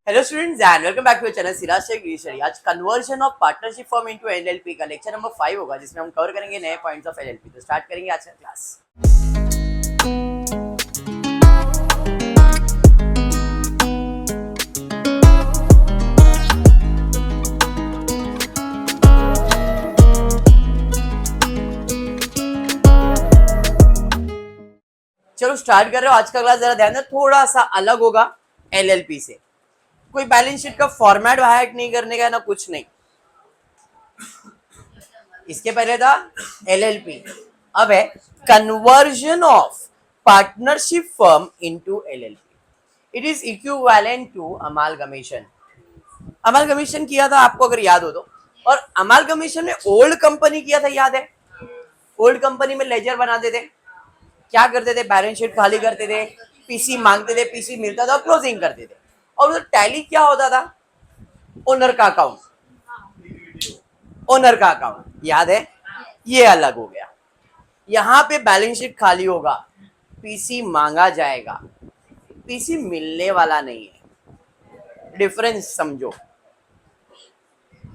Hello students and welcome back to channel Siraj Shaikh गिरीशरी। आज conversion of partnership firm into LLP का lecture number 5 होगा, जिसमें हम कवर करेंगे नए पॉइंट्स ऑफ एलएलपी। तो स्टार्ट करेंगे आज का क्लास। चलो स्टार्ट कर रहे हो। आज का क्लास जरा ध्यान दें, थोड़ा सा अलग होगा एलएलपी से। कोई बैलेंस शीट का फॉर्मेट हैक नहीं करने का, ना कुछ नहीं। इसके पहले था एलएलपी, अब है conversion of partnership firm into LLP. It is equivalent to amalgamation. Amalgamation किया था आपको अगर याद हो तो, और अमालगमेशन में ओल्ड कंपनी किया था, याद है? ओल्ड कंपनी में लेजर बनाते थे, क्या करते थे? बैलेंस शीट खाली करते थे, पीसी मांगते थे, पीसी मिलता था, क्लोजिंग करते थे। और उधर टैली क्या होता था? ओनर का अकाउंट, ओनर का अकाउंट, याद है? ये अलग हो गया। यहां पे बैलेंस शीट खाली होगा, पीसी मांगा जाएगा, पीसी मिलने वाला नहीं है। डिफरेंस समझो,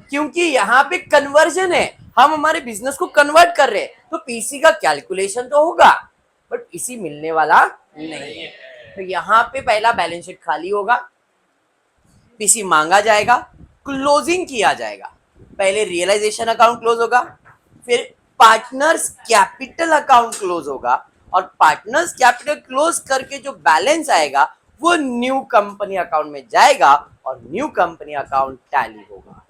क्योंकि यहां पे कन्वर्जन है, हम हमारे बिजनेस को कन्वर्ट कर रहे हैं, तो पीसी का कैलकुलेशन तो होगा बट पीसी मिलने वाला नहीं है। तो यहां पे पहला बैलेंस शीट खाली होगा, पीसी मांगा जाएगा, क्लोजिंग किया जाएगा। पहले रियलाइजेशन अकाउंट क्लोज होगा, फिर पार्टनर्स कैपिटल अकाउंट क्लोज होगा, और पार्टनर्स कैपिटल क्लोज करके जो बैलेंस आएगा वो न्यू कंपनी अकाउंट में जाएगा, और न्यू कंपनी अकाउंट टैली होगा।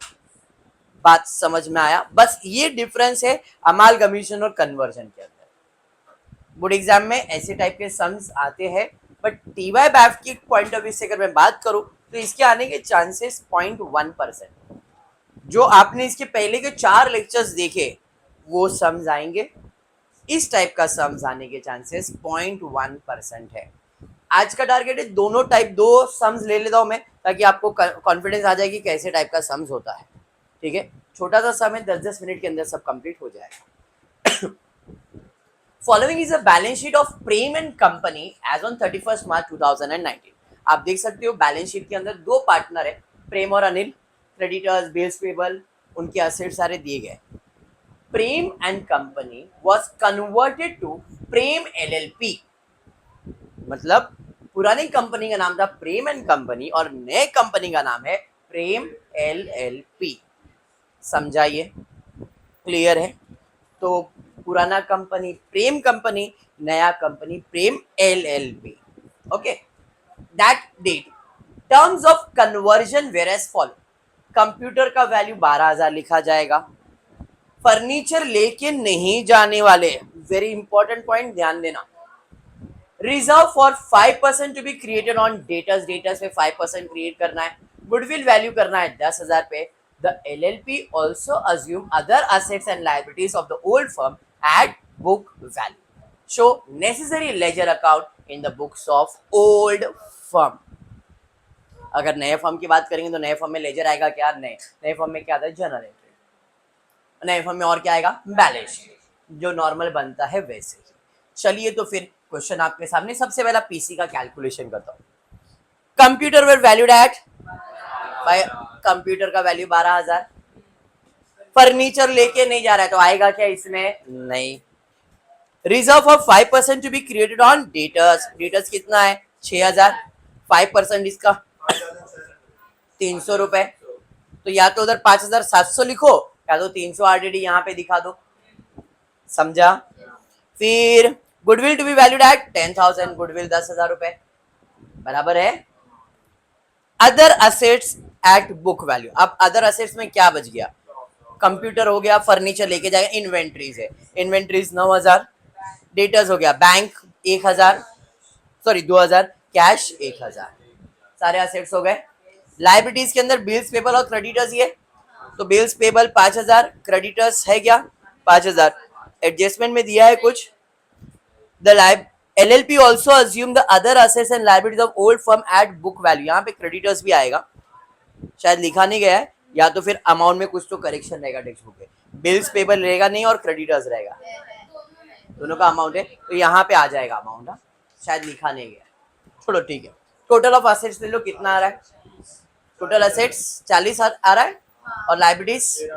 बात समझ में आया? बस ये डिफरेंस है अमालगमेशन और कन्वर्जन के अंदर। बोर्ड एग्जाम में ऐसे टाइप के सम्स आते हैं, बट टीवाई बैफ की पॉइंट ऑफ व्यू से अगर मैं बात करूं तो इसके आने के चांसेस 0.1%। जो आपने इसके पहले के 4 लेक्चर्स देखे वो सम्स आएंगे, इस टाइप का सम्स आने के चांसेस 0.1% है। आज का टारगेट है दोनों टाइप, 2 सम्स ले लेता हूं मैं, ताकि आपको कॉन्फिडेंस आ जाए कि कैसे टाइप का सम्स होता है। ठीक है, छोटा सा सम है, 10-10 मिनट के अंदर सब कंप्लीट हो जाएगा। Following is a balance sheet of Prem and company as on 31 March 2019। आप देख सकते हो बैलेंस शीट के अंदर 2 पार्टनर है, प्रेम और अनिल। क्रेडिटर्स, बिल्स पेबल, उनके असेट सारे दिए गए। Prem and company was converted to Prem LLP. मतलब पुरानी कंपनी का नाम था प्रेम एंड कंपनी, और नए कंपनी का नाम है प्रेम एलएलपी। समझाइए, क्लियर है? तो पुराना कंपनी प्रेम कंपनी, नया company Prem LLP. Okay, that date terms of conversion were as follow. Computer का वैल्यू 12,000 लिखा जाएगा। फर्नीचर लेके नहीं जाने वाले, वेरी इंपॉर्टेंट पॉइंट, ध्यान देना। Reserve for 5% to be created on debtors, debtors पे 5% क्रिएट करना है। गुडविल वैल्यू करना है 10,000 पे। The LLP also assume other assets and liabilities of the old firm at book value. Show necessary ledger account in the books of old firm. अगर नए firm की बात करेंगे तो नए फर्म में लेजर आएगा क्या? नहीं। नए फर्म में क्या आता है? General entry. नए फर्म में और क्या आएगा? बैलेंस शीट, जो नॉर्मल बनता है वैसे ही। चलिए तो फिर क्वेश्चन आपके सामने। सबसे पहला पीसी का कैलकुलेशन करता हूँ। Computer were valued at, computer का वैल्यू 12,000। फर्नीचर लेके नहीं जा रहा है तो आएगा क्या इसमें? नहीं। Reserve of 5% to be created on debtors, debtors कितना है? 6,000। 5% इसका 300 रुपए, तो या तो उधर 5,700 लिखो, या तो 300 ऑलरेडी यहाँ पे दिखा दो। समझा? फिर goodwill to be valued at 10,000, goodwill 10,000 रुपए, बराबर है। Other assets at book value. अब अदर असेट्स में क्या बच गया? कंप्यूटर हो गया, फर्नीचर लेके जाएगा, इन्वेंट्रीज है, इन्वेंट्रीज 9,000। डेटर्स हो गया, बैंक 1,000, सॉरी 2,000, कैश 1,000, सारे असेट्स हो गए। लाइबिलिटीज के अंदर बिल्स पेबल और क्रेडिटर्स, ये तो बिल्स पेबल 5,000, क्रेडिटर्स है क्या? 5,000। एडजस्टमेंट में दिया है कुछ। The LLP also assume the other assets and liabilities of old firm at book value। यहाँ पे क्रेडिटर्स भी आएगा, शायद लिखा नहीं गया है, या तो फिर अमाउंट में कुछ तो करेक्शन रहेगा टेक्स्ट बुक में। बिल्स पेबल रहेगा नहीं और क्रेडिटर्स रहेगा, दोनों का अमाउंट है, तो यहाँ पे आ जाएगा अमाउंट। शायद लिखा नहीं गया, छोड़ो, ठीक है। टोटल ऑफ असेट्स ले लो, कितना आ रहा है? टोटल असेट्स 40 आ रहा है और लाइबिलिटीज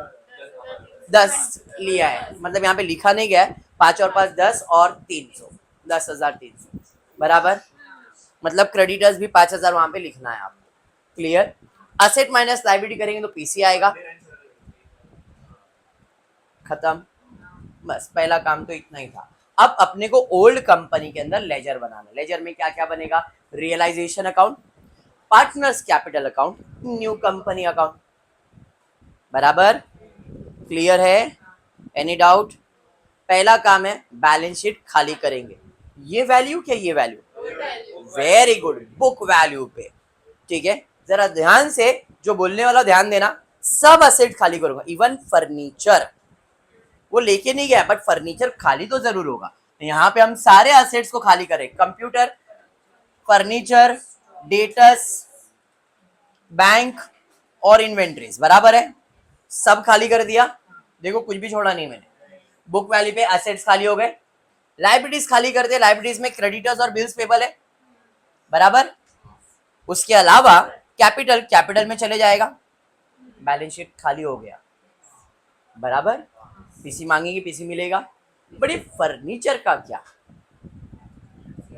10 लिया है, मतलब यहाँ पे लिखा नहीं गया है, 5 और 5 10 और 300, 10,300 बराबर। मतलब क्रेडिटर्स भी 5,000 वहां पे लिखना है आपको। क्लियर? असेट माइनस लाइबिलिटी करेंगे तो पीसी आएगा, खत्म। बस पहला काम तो इतना ही था। अब अपने को ओल्ड कंपनी के अंदर लेजर बनाना। लेजर में क्या क्या बनेगा? Realisation account, partners capital account, new company account. बराबर? क्लियर है? Any doubt? पहला काम है बैलेंस शीट खाली करेंगे। ये वैल्यू क्या? ये value very good, book value पे। ठीक है, जरा ध्यान से जो बोलने वाला ध्यान देना। सब असेट खाली करूंगा, इवन फर्नीचर वो लेके नहीं गया, बट फर्नीचर खाली तो जरूर होगा। यहाँ पे हम सारे असेट्स को खाली करें, कंप्यूटर, फर्नीचर, डेटस, बैंक और इन्वेंट्रीज। बराबर है? सब खाली कर दिया। देखो कुछ भी छोड़ा नहीं मैंने। बुक वैल्यू पे असेट्स खाली हो गए। लाइबिलिटीज खाली कर दे। लाइबिलिटीज में क्रेडिटर्स और बिल्स पेबल है। बराबर? उसके अलावा कैपिटल, कैपिटल में चले जाएगा। बैलेंस शीट खाली हो गया। बराबर? पीसी मांगेगी, पीसी मिलेगा। बड़े फर्नीचर का क्या?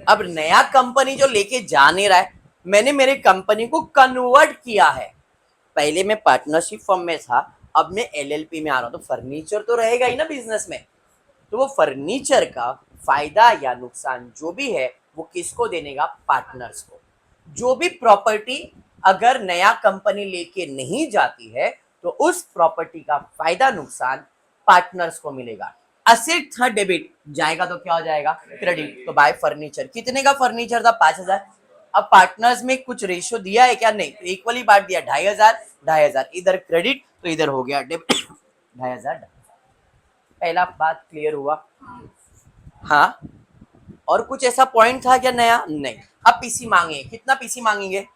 अब नया कंपनी जो लेके जा नहीं रहा है, मैंने मेरे कंपनी को कन्वर्ट किया है। पहले मैं पार्टनरशिप फर्म में था, अब मैं एलएलपी में आ रहा हूं, तो फर्नीचर तो रहेगा ही ना बिजनेस में। तो वो फर्नीचर का फायदा या नुकसान जो भी है वो किसको देने का? पार्टनर्स को। जो भी प्रॉपर्टी अगर नया कंपनी लेके नहीं जाती है तो उस प्रॉपर्टी का फायदा नुकसान पार्टनर्स को मिलेगा। असेट था डेबिट, जाएगा तो क्या हो जाएगा? क्रेडिट। तो बाय फर्नीचर, कितने का फर्नीचर था? 5,000। अब पार्टनर्स में कुछ रेशियो दिया है क्या? नहीं, इक्वली बांट दिया, 2,500 2,500, इधर क्रेडिट तो इधर हो गया डेबिट। 2,500। पहला बात क्लियर हुआ? हाँ। और कुछ ऐसा पॉइंट था क्या नया? नहीं। अब पीसी मांगेंगे, कितना पीसी मांगेंगे?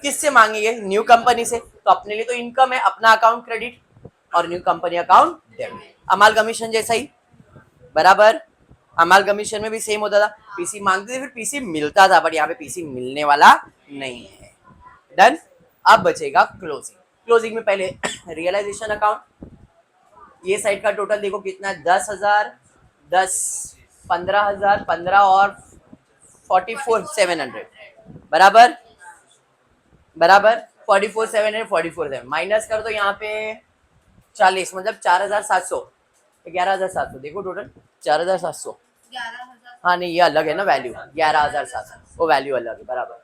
किससे मांगेंगे? न्यू कंपनी से। तो अपने लिए तो इनकम है, अपना अकाउंट क्रेडिट और new company account debit. Amalgamation जैसा ही। बराबर? अमालगमेशन में भी सेम होता था, पीसी मांगते थे फिर पीसी मिलता था, बट यहाँ पे पीसी मिलने वाला नहीं है। डन। अब बचेगा क्लोजिंग। क्लोजिंग में पहले रियलाइजेशन अकाउंट। ये साइड का टोटल देखो कितना है? 10,000, 10, 15,000, 15 और 44,700। बराबर? बराबर? 44,700, 44,700 माइनस कर दो यहाँ पे 40, मतलब 4,700, 11,700। देखो टोटल 4,700। हाँ नहीं, ये अलग है ना वैल्यू, 11,700 वो वैल्यू अलग है। बराबर?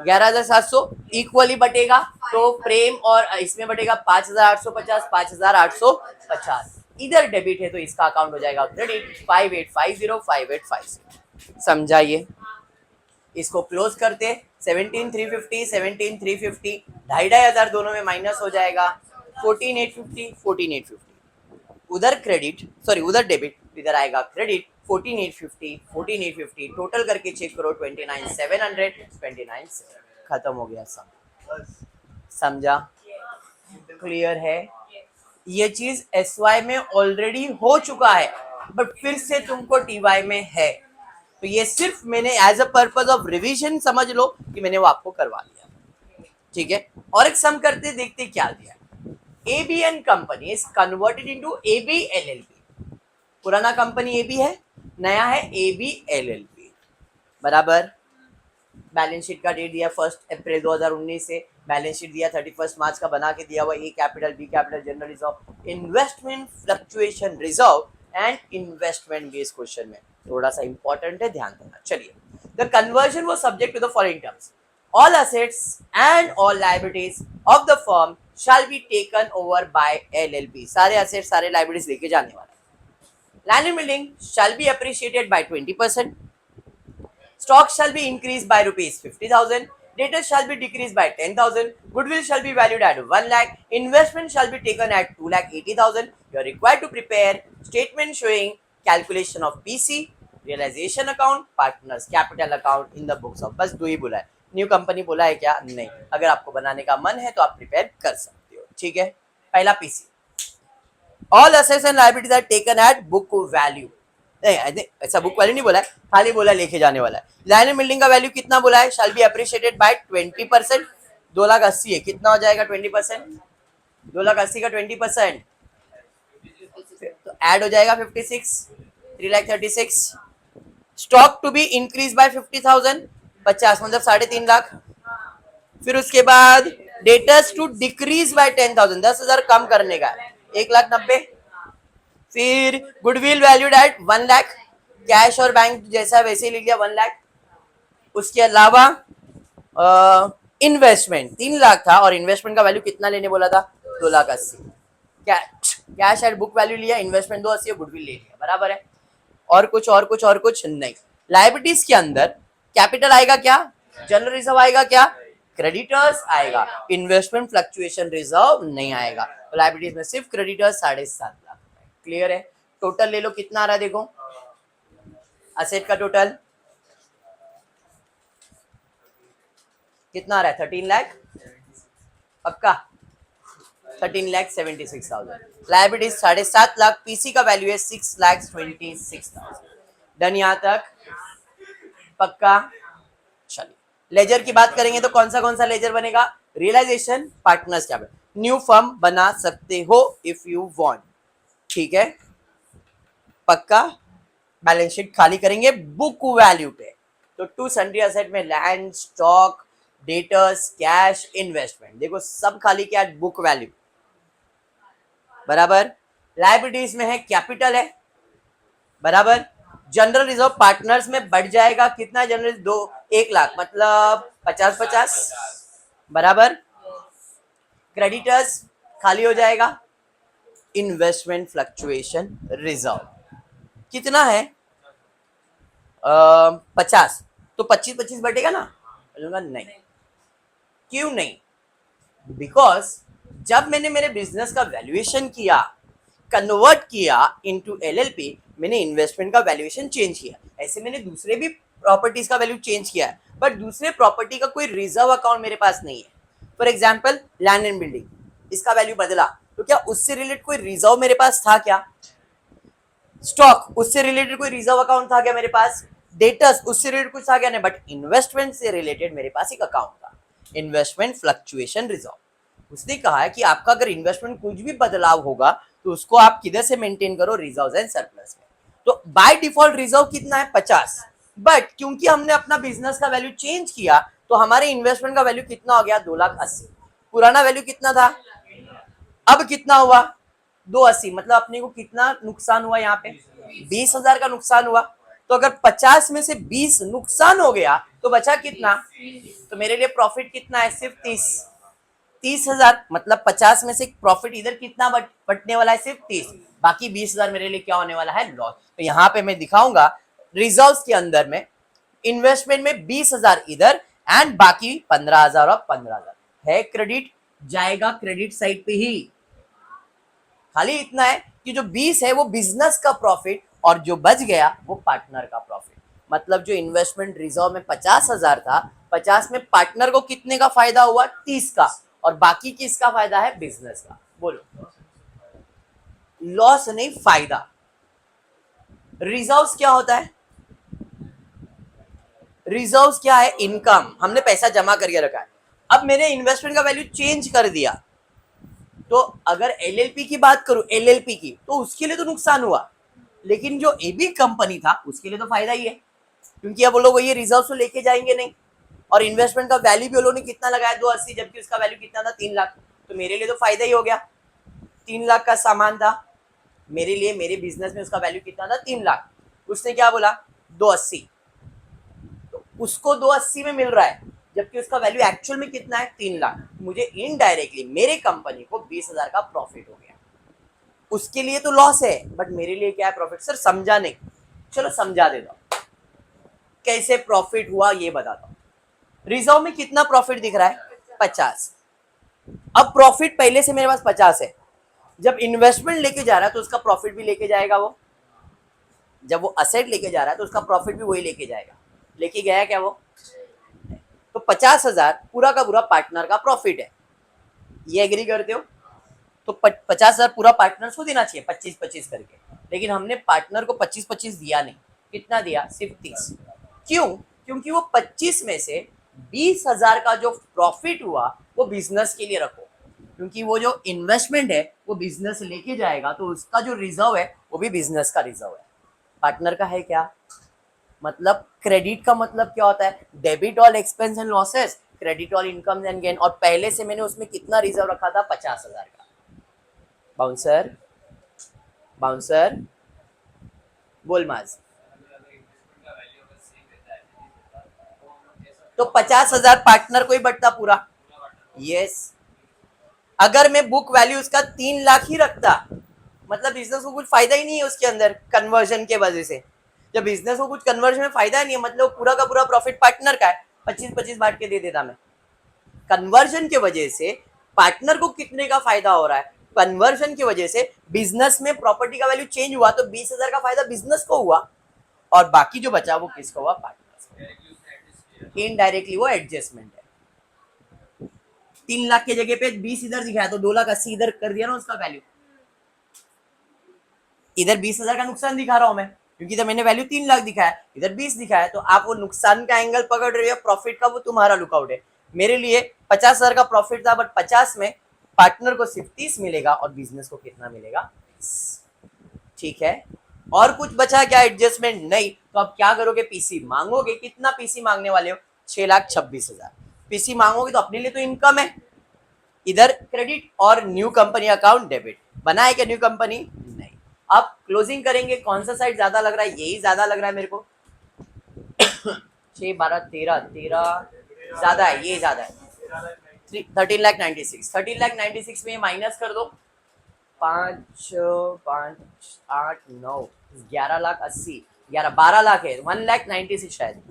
11,700 इक्वली बटेगा तो प्रेम और इसमें बटेगा 5,850, 5,850। इधर डेबिट है तो इसका अकाउंट हो जाएगा क्रेडिट, 5850, 5850। समझाइए? इसको क्लोज करते 17,350, 17,350, 2,500 दोनों में माइनस हो जाएगा, 14,850, 14,850। उधर क्रेडिट, सॉरी उधर डेबिट, इधर आएगा क्रेडिट, 14,850, 14,850 टोटल करके चेक करो 29,700, 29,700। खत्म हो गया सब। समझा? क्लियर है? ये चीज एसवाई में ऑलरेडी हो चुका है, बट फिर से तुमको टीवाई में है, तो ये सिर्फ मैंने as a purpose of revision समझ लो कि मैंने वो आपको करवा दिया। ठीक है? और एक सम करते देखते क्या दिया। ABN company is converted into AB LLP. पुराना कंपनी एबी है, नया है एबी एलएलपी। बराबर? बैलेंस शीट का डेट दिया 1 अप्रैल 2019 से, बैलेंस शीट दिया 31 मार्च का बना के दिया हुआ, A capital, B capital, general reserve, investment fluctuation reserve and investment based question में थोड़ा सा इंपॉर्टेंट है, ध्यान देना। चलिए, the conversion was subject to the following terms: all assets and all liabilities of the firm shall be taken over by LLP। सारे assets सारे liabilities लेके जाने वाला है। Land and building shall be appreciated by 20%. Stock shall be increased by rupees 50,000. Debtors shall be decreased by 10,000. Goodwill shall be valued at 1 lakh. Investment shall be taken at 2,80,000. You are required to prepare statement showing calculation of PC, realization account, partners capital account in the books of। बस दो ही बोला है, new company बोला है क्या? नहीं। अगर आपको बनाने का मन है तो आप प्रिपेयर कर सकते हो। ठीक है? पहला PC, all assets and liabilities are taken at book value. नहीं, ऐसा बुक वैल्यू नहीं बोला है, खाली बोला लेके जाने वाला है। लैंड एंड बिल्डिंग का वैल्यू कितना बोला है? Shall be appreciated by 20%। 2,80,000 है, कितना हो जाएगा 20%? 2,80,000 का 20% तो ऐड हो जाएगा 56, 3,36,000। Stock to be increase by 50,000, 50 मतलब 3.5 लाख। फिर उसके बाद डेटर्स टू डिक्रीज बाय 10,000, 10,000 कम करने का, 1,90,000। फिर goodwill valued at 1 lakh, cash और बैंक जैसा वैसे ही लिख लिया 1 लाख। उसके अलावा इन्वेस्टमेंट 3 लाख था और इन्वेस्टमेंट का वैल्यू कितना लेने बोला था? 2,80,000। कैश एट बुक वैल्यू लिया, इन्वेस्टमेंट 280 गुडविल ले लिया, बराबर है। और कुछ नहीं। लाइबिलिटीज के अंदर कैपिटल आएगा क्या? जनरल रिजर्व आएगा क्या? क्रेडिटर्स आएगा। इन्वेस्टमेंट फ्लक्चुएशन रिजर्व नहीं आएगा। तो लाइबिलिटीज में सिर्फ क्रेडिटर्स 7.5 लाख। क्लियर है? टोटल ले लो, कितना आ रहा है देखो, असेट का टोटल कितना आ रहा है? 13 लाख, पक्का 13,76,000। लाइबिलिटीज 7.5 लाख, पीसी का वैल्यू है 6,26,000। डन यहां तक? पक्का? चलिए लेजर की बात करेंगे तो कौन सा लेजर बनेगा? Realisation, partners capital. New firm बना सकते हो इफ यू वांट, ठीक है, पक्का। बैलेंस शीट खाली करेंगे बुक वैल्यू पे। तो टू सन्ड्री असेट में land, stock, debtors, cash, investment, देखो सब खाली किया बुक वैल्यू, बराबर। लाइबिलिटीज में है कैपिटल है, बराबर। जनरल रिजर्व पार्टनर्स में बढ़ जाएगा, कितना जनरल? 1 लाख मतलब 50-50, बराबर। क्रेडिटर्स खाली हो जाएगा। इन्वेस्टमेंट फ्लक्चुएशन रिजर्व कितना है? 50, तो 25-25 बढ़ेगा ना? बोलूंगा नहीं। क्यों नहीं? बिकॉज जब मैंने मेरे बिजनेस का वैल्यूएशन किया, कन्वर्ट किया इनटू एलएलपी, मैंने इन्वेस्टमेंट का वैल्यूएशन चेंज किया। ऐसे मैंने दूसरे भी प्रॉपर्टीज का वैल्यू चेंज किया है, बट दूसरे प्रॉपर्टी का कोई रिजर्व अकाउंट मेरे पास नहीं है। For example land and building, इसका वैल्यू बदला, तो क्या उससे रिलेटेड कोई रिजर्व मेरे पास था क्या? स्टॉक, उससे रिलेटेड कोई रिजर्व अकाउंट था क्या मेरे पास? डेटर्स, उससे रिलेटेड कुछ था क्या? नहीं। बट इन्वेस्टमेंट से रिलेटेड मेरे पास एक अकाउंट था, इन्वेस्टमेंट फ्लक्चुएशन रिजर्व। उसने कहा है कि आपका अगर इन्वेस्टमेंट कुछ भी बदलाव होगा तो उसको आप किधर से मेंटेन करो? रिजर्व एंड सरप्लस में। तो बाय डिफॉल्ट रिजर्व कितना है? 50। बट क्योंकि हमने अपना बिजनेस का वैल्यू चेंज किया तो हमारे इन्वेस्टमेंट का वैल्यू कितना हो गया? 2,80,000। पुराना वैल्यू कितना था? अब कितना हुआ? 280। मतलब अपने को कितना नुकसान हुआ यहाँ पे? 20,000 का नुकसान हुआ। तो अगर 50 में से 20 नुकसान हो गया तो बचा कितना? तो मेरे लिए प्रॉफिट कितना है? सिर्फ 30,000। मतलब 50 में से प्रॉफिट इधर कितना बटने वाला है? सिर्फ 30। बाकी 20,000 मेरे लिए क्या होने वाला है? लॉस। तो यहाँ पे मैं दिखाऊंगा रिजर्व्स के अंदर में इन्वेस्टमेंट में 20,000 इधर एंड बाकी 15,000 और 15,000 है क्रेडिट, जाएगा क्रेडिट साइड पे ही। खाली इतना है कि जो 20 है वो बिजनेस का प्रॉफिट और जो बच गया वो पार्टनर का प्रॉफिट। मतलब जो इन्वेस्टमेंट रिजर्व में 50,000 था, 50 में पार्टनर को कितने का फायदा हुआ? 30 का। और बाकी किसका फायदा है? बिजनेस का। बोलो, लॉस नहीं, फायदा। रिजर्व्स क्या होता है? रिजर्व्स क्या है? इनकम। हमने पैसा जमा करके रखा है, अब मैंने इन्वेस्टमेंट का वैल्यू चेंज कर दिया, तो अगर एलएलपी की बात करूं, एलएलपी की, तो उसके लिए तो नुकसान हुआ, लेकिन जो एबी कंपनी था उसके लिए तो फायदा ही है, क्योंकि अब वो लोग ये रिजर्व तो लेके जाएंगे नहीं। और इन्वेस्टमेंट का वैल्यू भी वो लोगों ने कितना लगाया? 280, जबकि उसका वैल्यू कितना था? 3 लाख। तो मेरे लिए तो फायदा ही हो गया। 3 लाख का सामान था मेरे लिए, मेरे बिजनेस में उसका वैल्यू कितना था? 3 लाख। उसने क्या बोला? 280। तो उसको 280 में मिल रहा है, जबकि उसका वैल्यू एक्चुअल में कितना है? 3 लाख। मुझे इनडायरेक्टली मेरे कंपनी को 20,000 का प्रॉफिट हो गया। उसके लिए तो लॉस है, बट मेरे लिए क्या है? प्रॉफिट। सर समझा नहीं? चलो समझा देता हूं, कैसे प्रॉफिट हुआ ये बताता हूं। रिजर्व में कितना प्रॉफिट दिख रहा है? 50। अब प्रॉफिट पहले से मेरे पास 50 है, जब इन्वेस्टमेंट लेके जा रहा है तो उसका प्रॉफिट भी लेके जाएगा वो। जब वो असेट लेके जा रहा है तो उसका प्रॉफिट भी वही लेके जाएगा। लेके गया क्या वो? तो 50,000 पूरा का पूरा पार्टनर का प्रॉफिट है, ये एग्री करते हो? तो 50,000 पूरा पार्टनर को देना चाहिए 25-25 करके, लेकिन हमने पार्टनर को 25-25 दिया नहीं। कितना दिया? सिर्फ 30। क्यों? क्योंकि वो 25 में से 20,000 का जो प्रॉफिट हुआ वो बिजनेस के लिए रखो, क्योंकि वो जो इन्वेस्टमेंट है वो बिजनेस लेके जाएगा, तो उसका जो रिजर्व है वो भी बिजनेस का रिजर्व है। पार्टनर का है क्या? मतलब क्रेडिट का मतलब क्या होता है? Debit all expense and losses, credit all income and gain. और पहले से मैंने उसमें कितना रिजर्व रखा था? 50,000 का। बाउंसर बाउंसर बोल माज। तो 50,000 पार्टनर को ही बढ़ता पूरा। यस अगर मैं बुक वैल्यू उसका 3 लाख ही रखता, मतलब बिजनेस को कुछ फायदा ही नहीं है उसके अंदर कन्वर्जन के वजह से। जब बिजनेस को कुछ कन्वर्जन में फायदा नहीं है, मतलब पूरा का पूरा प्रॉफिट पार्टनर का है, 25-25 बांट के दे देता मैं। कन्वर्जन के वजह से पार्टनर को कितने का फायदा हो रहा है? कन्वर्जन की वजह से बिजनेस में प्रॉपर्टी का वैल्यू चेंज हुआ, तो 20,000 का फायदा बिजनेस को हुआ, और बाकी जो बचा वो किसको हुआ? पार्टनर को। इनडायरेक्टली वो एडजस्टमेंट है। 3 लाख की जगह पे 20 इधर दिखाया तो 2,80,000 इधर कर दिया ना उसका वैल्यू। इधर 20,000 का नुकसान दिखा रहा हूं मैं, क्योंकि इधर मैंने वैल्यू 3 लाख दिखाया, इधर 20 दिखाया, तो आप वो नुकसान का एंगल पकड़ रहे हो, प्रॉफिट का वो तुम्हारा लुकआउट है। मेरे लिए 50,000 का प्रॉफिट था, बट 50 में पार्टनर को सिर्फ 30 मिलेगा और बिजनेस को कितना मिलेगा? 20। ठीक है, और कुछ बचा क्या एडजस्टमेंट? नहीं। तो अब क्या करोगे? पीसी मांगोगे। कितना पीसी मांगने वाले हो? 6,26,000 पीसी मांगोगे, तो अपने लिए तो इनकम है, इधर क्रेडिट और न्यू कंपनी अकाउंट डेबिट। बनाए क्या न्यू कंपनी? नहीं। अब क्लोजिंग करेंगे, कौन सा साइड ज्यादा लग रहा है? यही ज्यादा लग रहा है मेरे को। 6, 12, 13, 13 ज्यादा है, ये ज्यादा है। 13,96,13,96 में माइनस कर दो, 5, 5, 8, 9, 11,80,000, 12 लाख है, 1,96,000 शायद,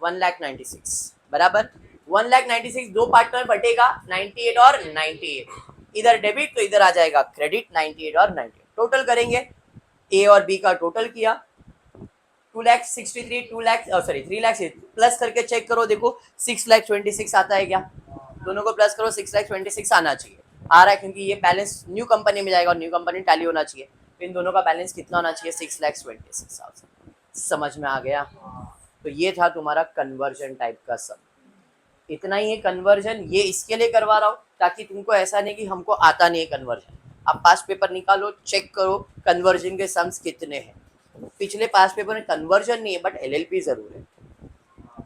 1,96,000 बराबर। 1,96,000 दो पार्ट में बटेगा, 98 और 98, इधर डेबिट तो इधर आ जाएगा क्रेडिट, 98 और 98 टोटल करेंगे, ए और बी का टोटल किया 2,63, 3 लाख प्लस करके चेक करो, देखो 6,26,000 आता है क्या? दोनों को प्लस करो, 6,26,000 आना चाहिए। आ रहा है, क्योंकि ये बैलेंस न्यू कंपनी में जाएगा और न्यू कंपनी टैली होना चाहिए, तो इन दोनों का बैलेंस कितना होना चाहिए? 6,26,000। समझ में आ गया? तो ये था तुम्हारा कन्वर्जन टाइप का सम। इतना ही है कन्वर्जन, ये इसके लिए करवा रहा हूँ ताकि तुमको ऐसा नहीं कि हमको आता नहीं है कन्वर्जन। आप पास्ट पेपर निकालो, चेक करो कन्वर्जन के सम्स कितने हैं। पिछले पास्ट पेपर में कन्वर्जन नहीं है, बट एलएलपी जरूर है।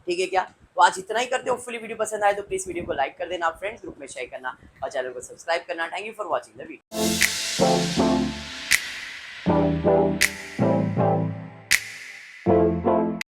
ठीक है क्या? तो आज इतना ही करते हो। होपफुली वीडियो पसंद आए तो प्लीज वीडियो को लाइक कर देना, फ्रेंड्स ग्रुप में शेयर करना और चैनल को सब्सक्राइब करना। Thank you for watching the video.